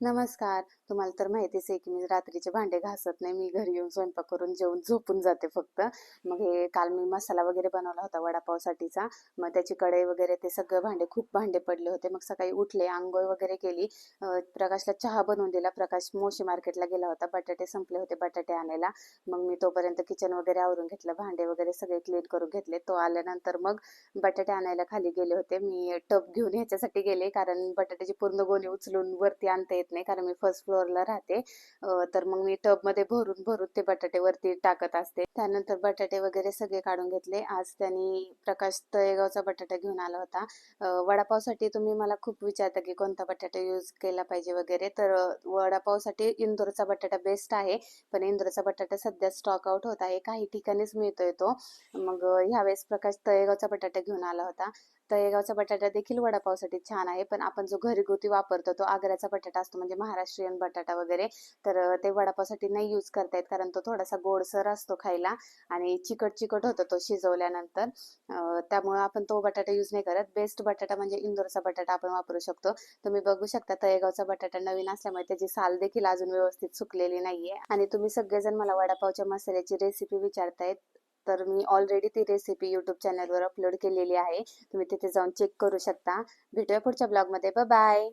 नमस्कार. तुम्हाला तर माहितीच आहे की मी रात्रीचे भांडे घासत नाही. मी घरी येऊन स्वयंपाक करून जेवून झोपून जाते फक्त. मग हे काल मी मसाला वगैरे बनवला होता वडापावसाठीचा. मग त्याची कढई वगैरे ते सगळे भांडे खूप भांडे पडले होते. मग सकाळी उठले, अंघोळ वगैरे केली. प्रकाशला चहा बनवून दिला. प्रकाश मोशी मार्केटला गेला होता. बटाटे संपले होते, बटाटे आणायला. मग मी तोपर्यंत किचन वगैरे आवरून घेतलं. भांडे वगैरे सगळे क्लीन करून घेतले. तो आल्यानंतर मग बटाटे आणायला खाली गेले होते. मी टब घेऊन ह्याच्यासाठी गेले कारण बटाट्याची पूर्ण गोणी उचलून वरती आणता येत नाही कारण मी फर्स्ट फ्लोअरला राहते. तर मग मी टबमध्ये भरून भरून ते बटाटे वरती टाकत असते. त्यानंतर बटाटे वगैरे सगळे काढून घेतले. आज त्यांनी प्रकाश तळेगावचा बटाटा घेऊन आला होता. वडापावसाठी तुम्ही मला खूप विचारता की कोणता बटाटा यूज केला पाहिजे वगैरे. तर वडापावसाठी इंदोरचा बटाटा बेस्ट आहे. पण इंदोरचा बटाटा सध्या स्टॉक आउट होत आहे. काही ठिकाणीच मिळतोय तो. मग ह्यावेळेस प्रकाश तळेगावचा बटाटा घेऊन आला होता. तळेगावचा बटाटा देखील वडापावसाठी छान आहे. पण आपण जो घरगुती वापरतो तो आग्र्याचा बटाटा असतो, म्हणजे महाराष्ट्रीयन बटाटा वगैरे. तर ते वडापावसाठी नाही यूज करता येत कारण तो थोडासा गोडसर असतो खायला आणि चिकट चिकट होतो तो शिजवल्यानंतर. त्यामुळे आपण तो बटाटा यूज नाही करत. बेस्ट बटाटा म्हणजे इंदोरचा बटाटा आपण वापरू शकतो. तुम्ही बघू शकता तळेगावचा बटाटा नवीन असल्यामुळे त्याची साल देखील अजून व्यवस्थित सुकलेली नाहीये. आणि तुम्ही सगळेजण मला वडापावच्या मसाल्याची रेसिपी विचारतायत. तर मी ऑलरेडी ती रेसिपी यूट्यूब चॅनलवर अपलोड केलेली आहे. तुम्ही तिथे जाऊन चेक करू शकता. भेटूया पुढच्या ब्लॉगमध्ये. Bye bye.